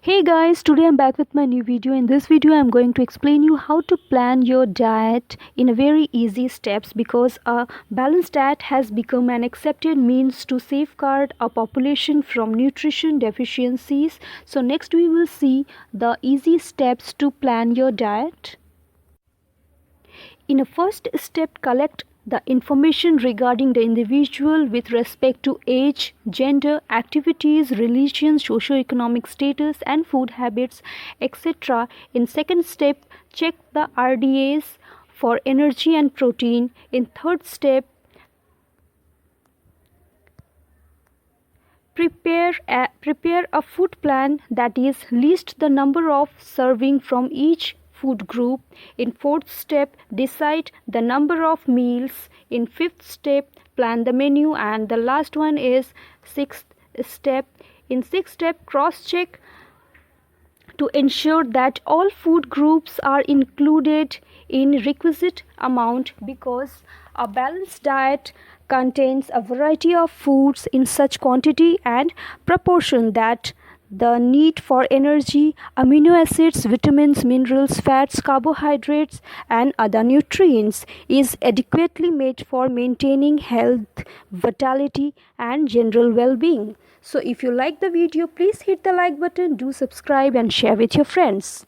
Hey guys, today I'm back with my new video. In this video I'm going to explain you how to plan your diet in a very easy steps, because a balanced diet has become an accepted means to safeguard a population from nutrition deficiencies. So next we will see the easy steps to plan your diet. In a first step, collect the information regarding the individual with respect to age, gender, activities, religion, socio-economic status, and food habits, etc. In second step, check the RDAs for energy and protein. In third step, prepare a food plan, that is, list the number of serving from each food group. In fourth step, decide the number of meals. In fifth step, plan the menu. And the last one is sixth step. In sixth step, cross check to ensure that all food groups are included in requisite amount, because a balanced diet contains a variety of foods in such quantity and proportion that the need for energy, amino acids, vitamins, minerals, fats, carbohydrates, and other nutrients is adequately made for maintaining health, vitality, and general well-being. So if you like the video, please hit the like button, do subscribe and share with your friends.